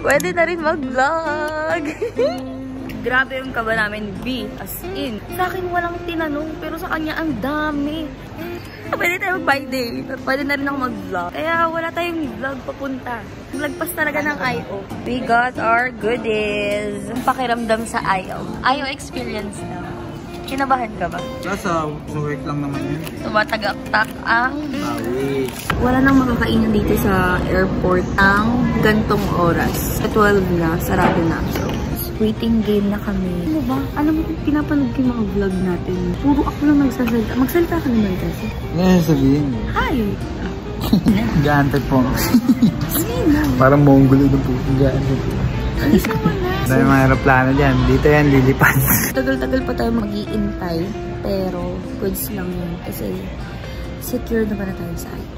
Pwede na rin mag-vlog. Grabe yung kaba namin, B. As in. Sa akin walang tinanong, pero sa kanya ang dami. Pwede tayo mag-buy day. Pwede na rin ako mag-vlog. Kaya wala tayong vlog papunta. Lagpas talaga ng I.O. We got our goodies. Pakiramdam sa I.O. I.O. experience na. Kinabahan ka ba? Sa work lang naman yun. Tumatagak-tak ang wala nang makakainan dito sa airport ang gantong oras. Sa 12 na, sarado na. So, waiting game na kami. Ano ba? Alam mo, pinapanood ko yung mga vlog natin. Puro ako lang nagsasalita. Magsalita ka naman kasi. Ano sabihin? Hi! Gaantay po. Sino? Parang Mongol ito po. Gaantay po. Alis ka wala. Dahil mga aeroplano dyan. Dito yan, lilipan. Tagal-tagal pa tayo mag-iintay. Pero, goods lang yun. Kasi, secure naman na tayo sa akin.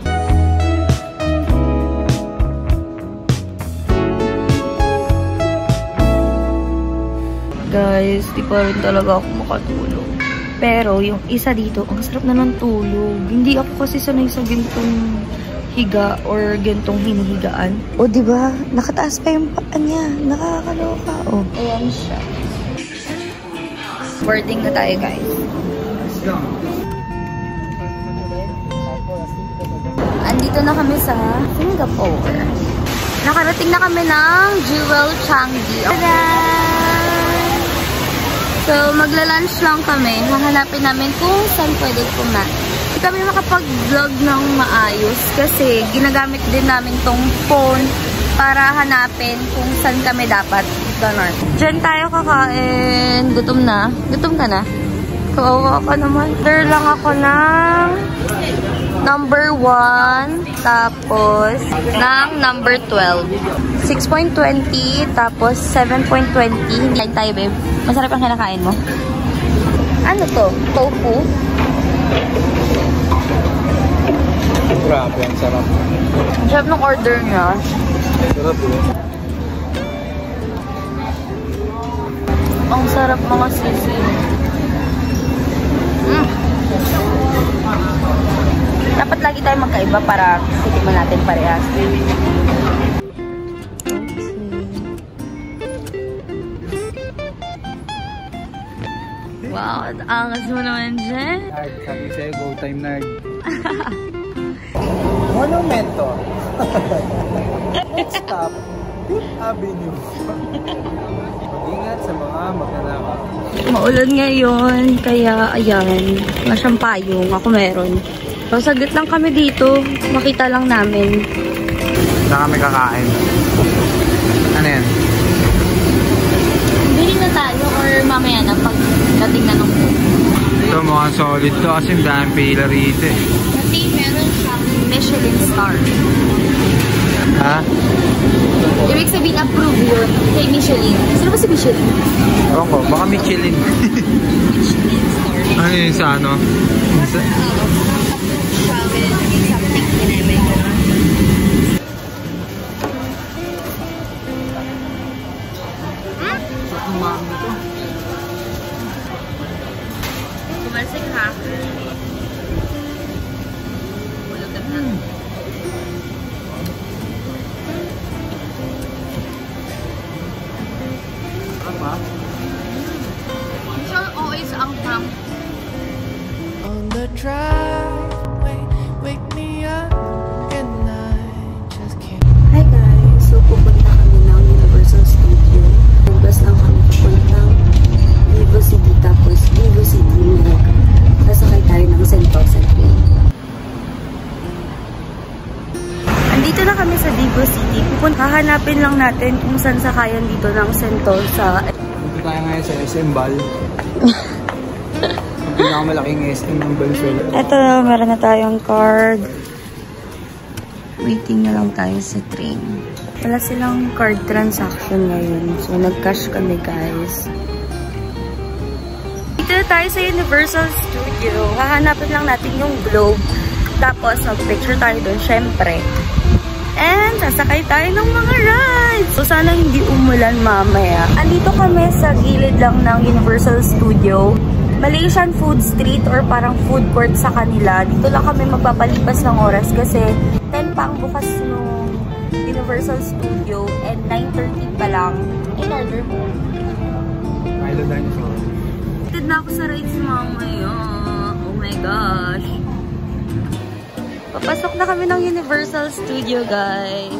Guys, di pa rin talaga ako makatulog. Pero, yung isa dito, ang sarap na ng tulog. Hindi ako kasi sanay sa gintong higa or gintong hinihigaan. O, diba? Nakataas pa yung paa niya. Nakakaloka. O, ayan siya. Boarding na tayo, guys. Andito na kami sa Singapore. Nakarating na kami ng Jewel Changi. So, magla-lunch lang kami. Hahanapin namin kung saan pwede kumain. Hindi kami makapag-vlog ng maayos kasi ginagamit din namin tong phone para hanapin kung saan kami dapat ganon. Diyan tayo kakain. Gutom na? Gutom ka na? Kawawa ka naman. Order lang ako ng number 1, tapos ng number 12. 6.20, tapos 7.20. Like tayo, babe. Masarap ang kinakain mo. Ano to? Tofu? Grabe, ang sarap. Ang sarap ng order niya. Sarap po. Ang sarap mga sisi. Dapat lagi tayo magkaiba para titikman natin parehas. Wow, at angas mo naman dyan. Nerd, sabi sa'yo, go time nerd. Monumento. Next stop, Fifth Avenue. Mag-ingat sa mga magnanakaw. Maulan ngayon, kaya ayan, masyang payong. Ako meron. So, saglit lang kami dito. Makita lang namin. Saan kami kakain? Ano yan? Bili na tayo or mamaya na pag dating na nung Ito mukhang solid to kasi dahil pila rito eh. kasi meron siyang Michelin star. Ha? Ibig sabihin approve yun kay Michelin. Sino ba si Michelin? Ewan ko, baka Michelin. Michelin star. Ano yun sa ano? Sa... Travel something kineme. Umami to. Kumalsik ha. Ulutan na. Apa? Sure, always ang prank. On the driveway, wake me up and I just can't. Hi guys! So, pupunta kami ng Universal Studio. Bugas lang kami pupuntang Vivo City tapos Vivo City Milk. Sasakay tayo ng Sentosa train. Andito na kami sa Vivo City. Hahanapin lang natin kung saan sakayan dito ng Sentosa. Punta tayo ngayon sa SM Bal. Ang pinakamalaking SM ng Balsol. Ito, meron na tayong card. Waiting na lang tayo sa train. Wala silang card transaction ngayon. So, nag-cash kami, guys. Dito na tayo sa Universal Studio. Hahanapin lang natin yung globe. Tapos, mag-picture tayo doon, syempre. And, sasakay tayo ng mga rides. So, sana hindi umulan mamaya. Andito kami sa gilid lang ng Universal Studio. Malaysian Food Street or parang food court sa kanila. Dito lang kami magpapalipas ng oras kasi 10 pa ang bukas nung Universal Studio and 9:30 pa lang. In-order mo. Milo Dinosaur. Excited na ako sa rides mamaya. Oh my gosh. Papasok na kami ng Universal Studio, guys.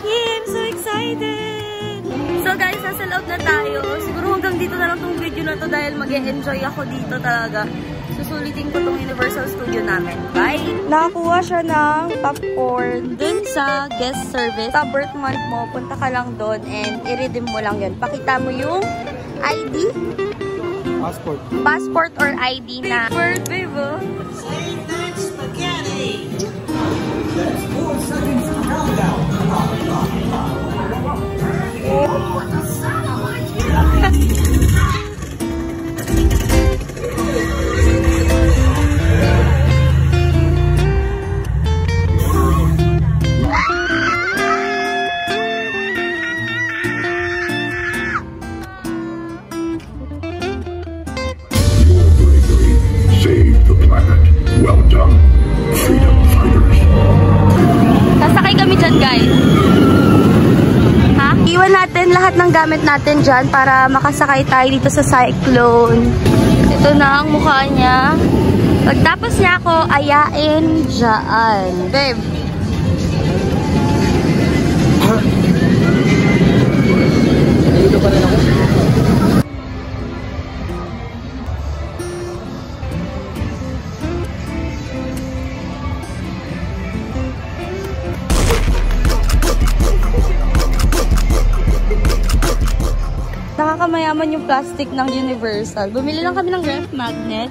Yay! I'm so excited! So guys, nasa loob na tayo. Siguro hanggang dito na lang tong video na to dahil mag-e-enjoy ako dito talaga. Susulitin ko tong Universal Studio namin. Bye! Nakakuha siya ng popcorn dun sa guest service. Sa birth month mo, punta ka lang doon and i-redeem mo lang yun. Pakita mo yung ID? Passport. Passport or ID na. Birth, babe. Save that spaghetti! That's 4 seconds to countdown. Save the planet. Well done, freedom fighters. Sasakay kami dyan, guys. Ha? Iwan natin lahat ng gamit natin dyan para makasakay tayo dito sa Cyclone. Ito na ang mukha niya. Pagtapos niya ako, ayain dyan. Babe. Dito pa rin ako. Nakakamayaman yung plastic ng Universal. Bumili lang kami ng ref magnet.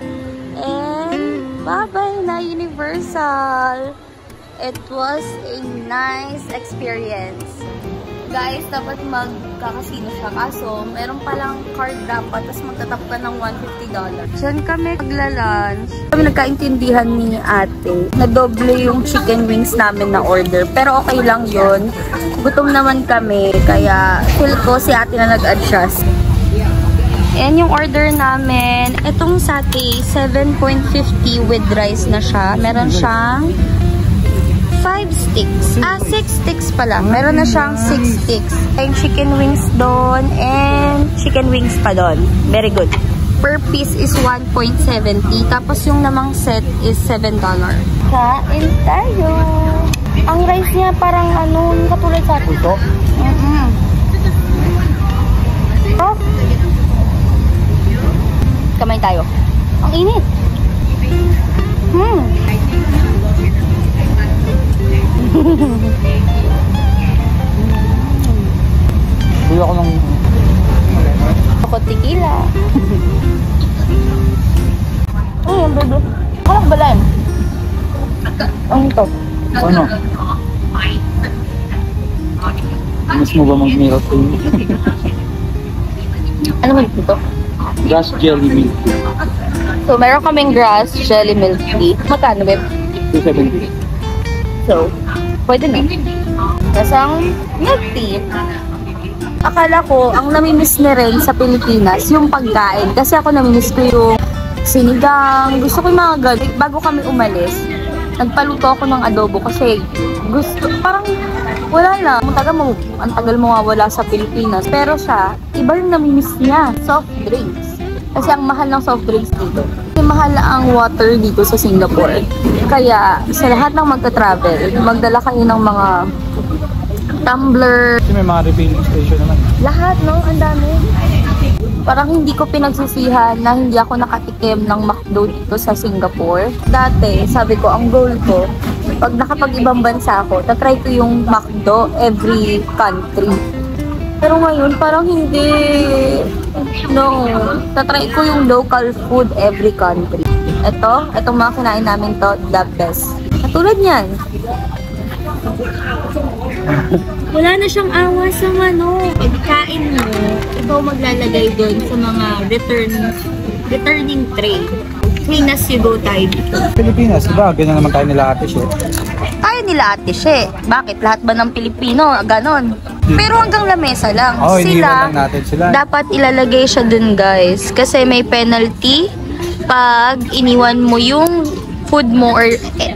And bye-bye na Universal. It was a nice experience. Guys, dapat magkakasino siya. Kaso, meron palang card dapat. Tapos magtatap ka ng $150. Diyan kami magla-lunch. Kami nagkaintindihan ni ate na doble yung chicken wings namin na order. Pero okay lang yun. Gutom naman kami. Kaya feel ko si ate na nag-adjust. Ayan yung order namin. Itong satay, 7.50 with rice na siya. Meron siyang 5 sticks. 6 sticks pala. Meron na siyang 6 sticks. Yung chicken wings doon and chicken wings pa doon. Very good. Per piece is 1.70. Tapos yung namang set is $7. Kain tayo. Ang rice niya parang ano, katulad sa Puto? Oh. Kamay tayo. Ang init. Bili ako ng... Ako tequila. Ang bebe. Halak balan. Ang ito. Ano? Mas mo ba mag-milk tea? Ano ba ito? Grass jelly milk tea. So, meron kaming grass jelly milk tea. Magkano, babe? $2.70. So, pwede na. Kasang milk tea. Akala ko, ang namimiss ni rin sa Pilipinas, yung pagkain. Kasi ako namimiss ko yung sinigang. Gusto ko yung mga ganun. Bago kami umalis, nagpaluto ako ng adobo kasi gusto, parang wala lang. Ang tagal mo wala sa Pilipinas. Pero siya, iba yung namimiss niya. Soft drinks. Kasi ang mahal ng soft drinks dito. Kasi mahal ang water dito sa Singapore. Kaya sa lahat ng magta-travel, magdala kayo ng mga tumbler. Kasi may mga refilling station naman. Lahat, no? Ang dami. Parang hindi ko pinagsisihan na hindi ako nakatikim ng McDo dito sa Singapore. Dati, sabi ko, ang goal ko, pag nakapag-ibang bansa ako, tatry ko yung McDo every country. Pero ngayon, parang hindi. No. Tatry ko yung local food every country. Itong mga kinain namin to, the best. Katulad niyan. Wala na siyang awa sa pagkain mo, ikaw maglalagay doon sa mga returning tray. Clean as you go tayo dito. Pilipinas, diba? Ganyan naman tayo nila ate siya. Tayo nila ate siya. Bakit? Lahat ba ng Pilipino? Ganon. Pero hanggang lamesa lang. Oo, Sila, iniwan lang natin sila. dapat ilalagay siya dun, guys. Kasi may penalty pag iniwan mo yung food mo or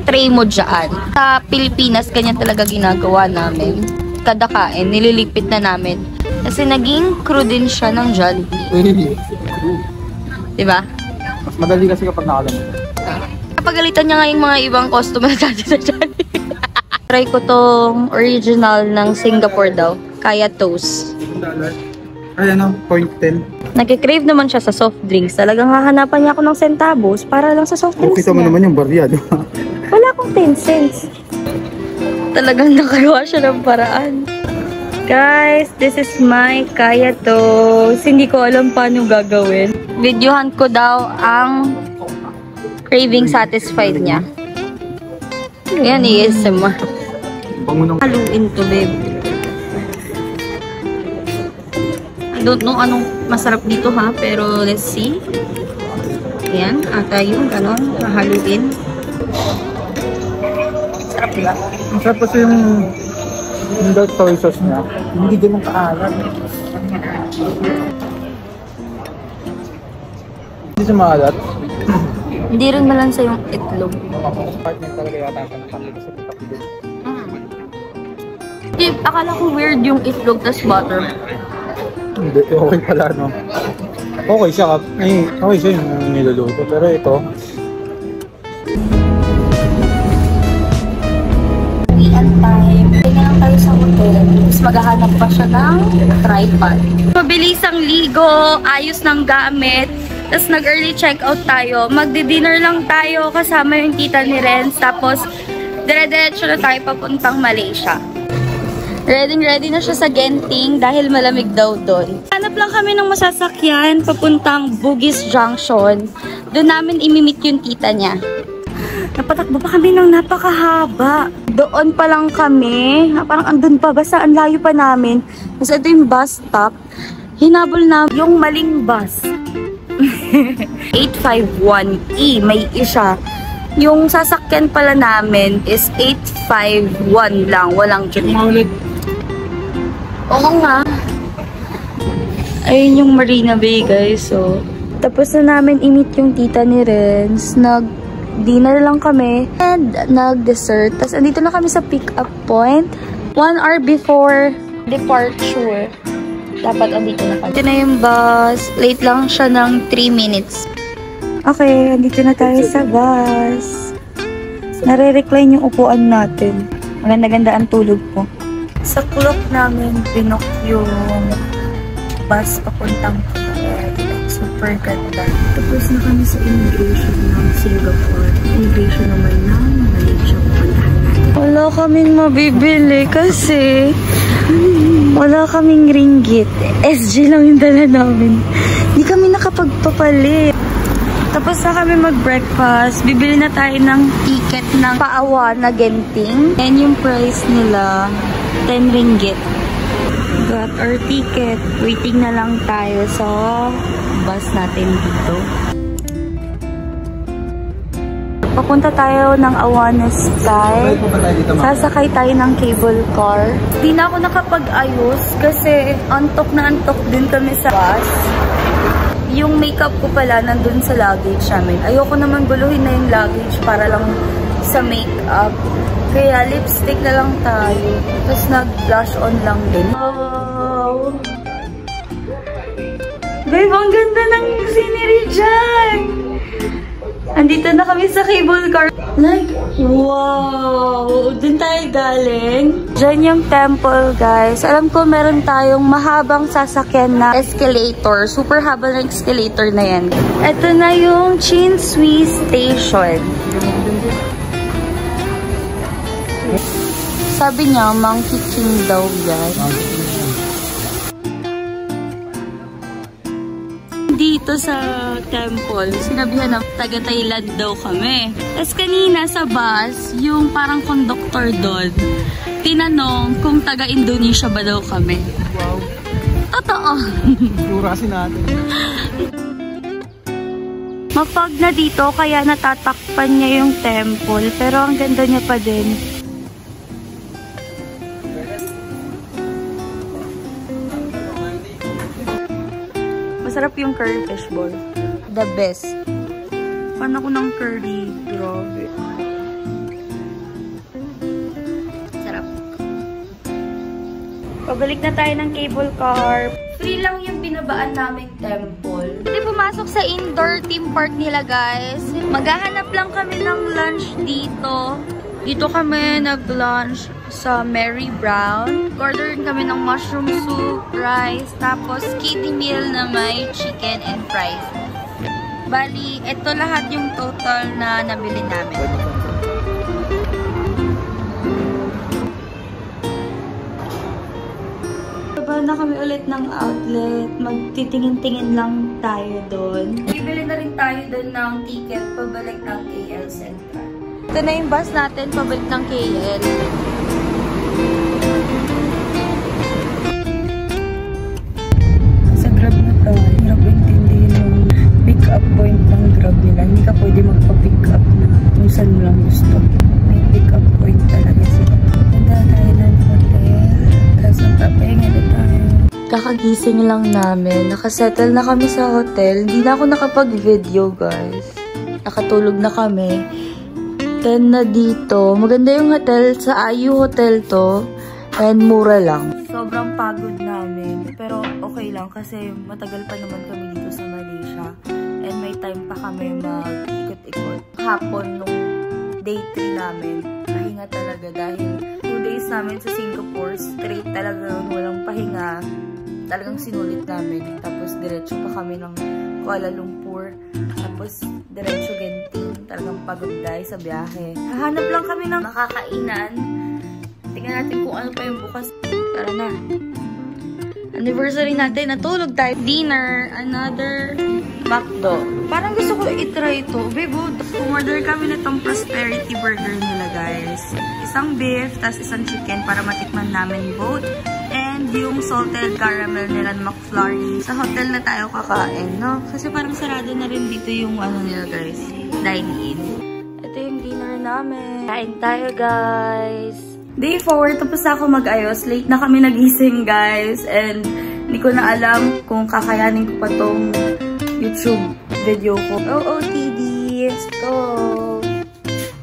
tray mo dyan. Sa Pilipinas, ganyan talaga ginagawa namin. Kada kain, nililipit na namin. Kasi naging crew din siya ng Jollibee. Diba? Mas madali kasi kapag nakalamit. Napagalitan niya nga yung mga ibang customer dati sa Jollibee. Try ko tong original ng Singapore daw. Kaya toast. Ay ano, 0.10. Nagkikrave naman siya sa soft drinks. Talagang hahanapan niya ako ng centavos para lang sa soft drinks Kita mo niya. naman yung barya, di ba? Wala akong 10 cents. Talagang nakagawa siya ng paraan. Guys, this is my kaya toast. Hindi ko alam paano gagawin. Videohan ko daw ang craving satisfied niya. Yan, ASMR. Bango ng... Haluin to, babe. I don't know anong masarap dito ha, pero let's see. Ayan, ata yung ganon, haluin. Sarap diba? Ang sarap kasi yung dark soy sauce niya. Hindi ganun kaalat. Hindi siya maalat. Hindi rin malansa yung itlog. Partner talaga yata siya nakakita sa pitak-pitak. Akala ko weird yung itlog tas butter. Hindi, okay pala, no? Okay siya, okay siya yung niluluto. Pero ito, Uwian time. Tingnan lang tayo sa hotel. Tapos maghahanap pa siya ng tripod. Mabilisang ligo, ayos ng gamit. Tapos nag-early checkout tayo. Magdi-dinner lang tayo kasama yung tita ni Renz. Tapos dire-diretso na tayo papuntang Malaysia. Ready na siya sa Genting dahil malamig daw doon. Hanap lang kami ng masasakyan papuntang Bugis Junction. Doon namin imimit yung tita niya. Napatakbo pa kami ng napakahaba. Doon pa lang kami. Parang andun pa. Basta ang layo pa namin. Kasi ito yung bus stop. Hinabol na yung maling bus. 851E. May isa. Yung sasakyan pala namin is 851 lang. Walang J. Oo nga. Ayun yung Marina Bay, guys. So, tapos na namin i-meet yung tita ni Renz. Nag-dinner lang kami and nag-dessert. Tapos andito na kami sa pick-up point. 1 hour before departure. Dapat andito na kami. Ito na yung bus. Late lang siya ng 3 minutes. Okay, andito na tayo sa bus. Nare-recline yung upuan natin. Maganda-ganda ang tulog ko. Sa clock namin, binok yung bus papuntang Phuket. Super ganda. Tapos na kami sa immigration ng Singapore. Immigration naman ng Malaysia. Wala kaming mabibili kasi wala kaming ringgit. SG lang yung dala namin. Hindi kami nakapagpapalit. Tapos na kami mag-breakfast. Bibili na tayo ng ticket ng Paawa na Genting. And yung price nila, 10 ringgit. Got our ticket. Waiting na lang tayo sa bus natin dito. Papunta tayo ng Awanas Sky. Sasakay tayo ng cable car. Di na ako nakapag-ayos kasi antok na antok din kami sa bus. Yung makeup ko pala nandun sa luggage namin. Ayoko naman guluhin na yung luggage para lang sa makeup. Kaya lipstick na lang tayo. Tapos nag-blush on lang din. Wow! Babe, ang ganda ng scenery dyan! Andito na kami sa cable car. Like, wow! Doon tayo galing. Diyan yung temple, guys. Alam ko meron tayong mahabang sasakyan na escalator. Super haba na escalator na yan. Ito na yung Chin Swee Station. Sabi niya, Monkey King daw yan. Dito sa temple, sinabihan na taga-Thailand daw kami. Tapos kanina sa bus, yung parang conductor doon, tinanong kung taga-Indonesia ba daw kami. wow. Totoo. Lurasin natin. Mapag na dito, kaya natatakpan niya yung temple. Pero ang ganda niya pa din. Masarap yung curry fishball. The best. Fan ako ng curry. Grabe. Sarap. Pabalik na tayo ng cable car. Free lang yung binabaan naming temple. Hindi pumasok sa indoor theme park nila, guys. Maghahanap lang kami ng lunch dito. Dito kami nag-lunch sa Mary Brown. Orderin kami ng mushroom soup, rice, tapos kiddie meal na may chicken and fries. Bali, ito lahat yung total na nabili namin. Baba na kami ulit ng outlet. Magtitingin-tingin lang tayo doon. Bibili na rin tayo doon ng ticket pabalik ng KL Central. Ito na yung bus natin pabalik ng KL. Sa Grab na to, hirap intindihin yung pick-up point ng Grab nila. Hindi ka pwede magpa-pick up na kung saan mo lang gusto. May pick-up point talaga sila. Punta tayo ng hotel. Tapos magpapahinga na tayo. Kakagising lang namin. Nakasettle na kami sa hotel. Hindi na ako nakapag-video, guys. Nakatulog na kami. 10 na dito. Maganda yung hotel. Sa IU Hotel to. And mura lang. Sobrang pagod namin. Pero okay lang kasi matagal pa naman kami dito sa Malaysia. And may time pa kami mag-ikot-ikot. Hapon nung day 3 namin. Pahinga talaga dahil 2 days namin sa Singapore. Straight talaga walang pahinga. Talagang sinulit namin. Tapos diretso pa kami ng Kuala Lumpur. Tapos diretso Genting. Talagang pagod dahil sa biyahe. Hahanap lang kami ng makakainan. Tingnan natin kung ano pa yung bukas. Tara na. Anniversary natin. Natulog tayo. Dinner. Another McDo. Parang gusto ko i-try ito. Bebo, umorder kami na itong Prosperity Burger nila, guys. Isang beef, tas isang chicken para matikman namin both. And yung salted caramel nila ng McFlurry. Sa hotel na tayo kakain, no? Kasi parang sarado na rin dito yung ano nila, guys. Dine-in. Ito yung dinner namin. Kain tayo, guys. Day 4, tapos na ako mag-ayos. Late na kami nagising, guys. And hindi ko na alam kung kakayanin ko pa tong YouTube video ko. OOTD. So,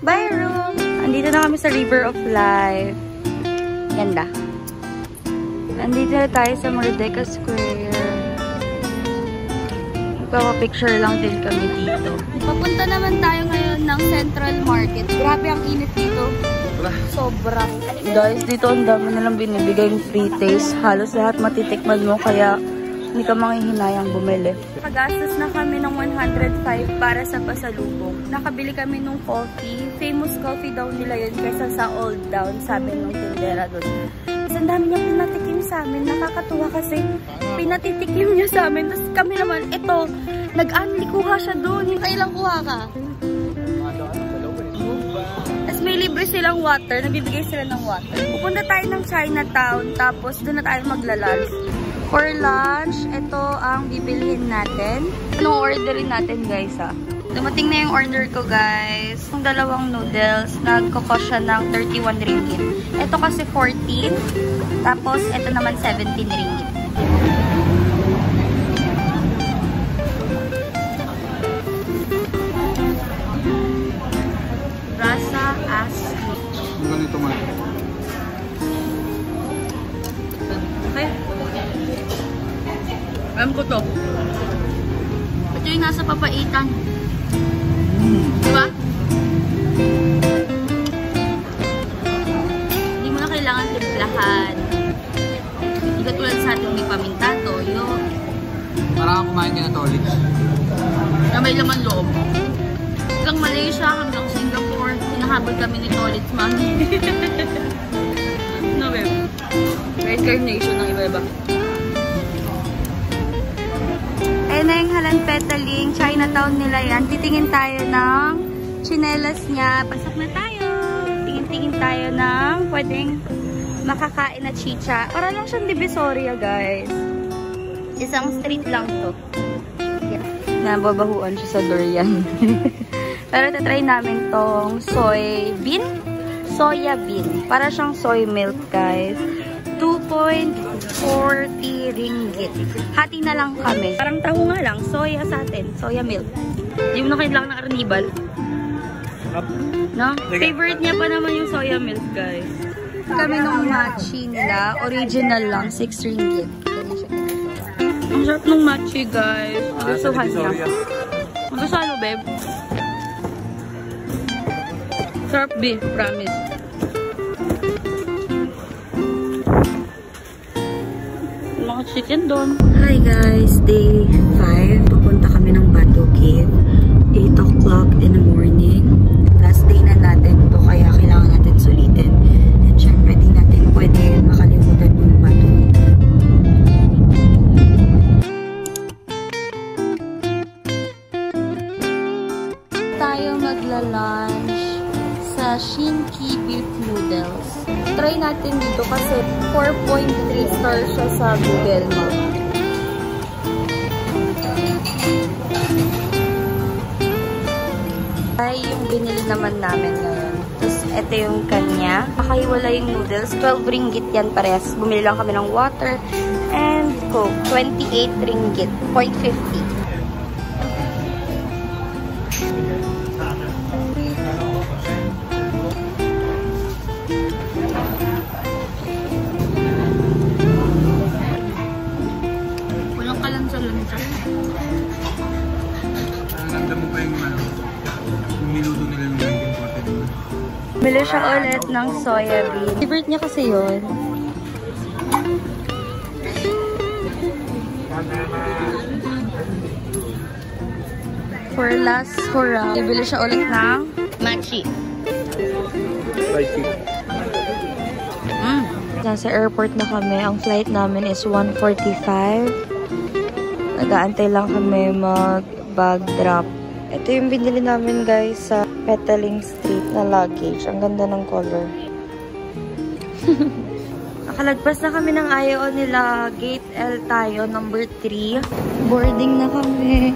bye, room! Andito na kami sa River of Life. Ganda. Andito na tayo sa Merdeka Square. Magpapapicture lang din kami dito. Papunta naman tayo ngayon ng Central Market. Grabe ang init dito. Sobra. Guys, dito ang dami nalang binibigay yung free taste. Halos lahat matitikman mo kaya hindi ka manghihinayang bumili. Nakagastos na kami ng 105 para sa pasalubong. Nakabili kami ng coffee. Famous coffee daw nila yun kaysa sa Old Town, sabi ng tindera doon. Ang dami niya pinatikim sa amin. Nakakatuwa kasi pinatitikim niya sa amin. Tapos kami naman, ito, nag-anli kuha siya doon. Kailang kuha ka? Tapos may libre silang water. Nagbibigay sila ng water. Pupunta tayo ng Chinatown. Tapos doon na tayo magla-lunch. For lunch, ito ang bibilhin natin. Anong orderin natin, guys, ha? Dumating na yung order ko, guys. Yung dalawang noodles, nagkakos siya ng 31 ringgit. Ito kasi 14. Tapos, ito naman 17 ringgit. Rasa asli. Ang ganito man. Okay. Alam ko to. Ito yung nasa papaitan. Diba? Hindi mo na kailangan timplahan. Hindi ka tulad sa ating may paminta, toyo. Parang kumain ka na tolik. Na may laman loob. Hanggang Malaysia, hanggang Singapore, hinahabol kami ni Tolits, mami. No, babe. Reincarnation ng iba-iba. Ayun na yung Halan Petaling. Chinatown nila yan. Titingin tayo ng chinelas niya. Pasok na tayo. Tingin-tingin tayo ng pwedeng makakain na chicha. Para lang siyang Divisoria, guys. Isang street lang to. Yeah. Nababahuan siya sa durian. Pero tatry namin tong soya bean. Para siyang soy milk, guys. 2.40 ringgit. Hati na lang kami. Parang taho nga lang. Soya sa atin. Soya milk. Hindi mo na kailangan ng arnibal. No? Favorite niya pa naman yung soya milk, guys. Kami nung matchi nila, original lang, 6 ringgit. Ang sarap nung matchi, guys. Nagustuhan niya. Magkasalo, babe. Sarap beef, promise. Mga chicken doon. Hi guys, day 5. Papunta kami ng Batu Cave. 8 o'clock in the morning. Last day na natin to, kaya kailangan natin sulitin. And syempre, di natin pwede makalimutan yung Batu. Tayo magla-lunch sa Shinki beef noodles. Try natin dito kasi 4.3 star siya sa Google Maps. Ay, yung binili naman namin ngayon. Tapos, ito yung kanya. Nakahiwala yung noodles. 12 ringgit yan parehas. Bumili lang kami ng water and Coke. 28 ringgit. 0.50. Walang kalansa-lansa. Ganda mo pa yung niluto nila ng 1940. Bili siya ulit ng soya bean. Favorite niya kasi yun. For last hurrah, bibili siya ulit ng matchi. Nasa airport na kami. Ang flight namin is 1:45. Nag-aantay lang kami mag-bag drop. Ito yung binili namin guys sa Petaling Street na luggage. Ang ganda ng color. Nakalagpas na kami ng IO nila. Gate L tayo, number 3. Boarding na kami.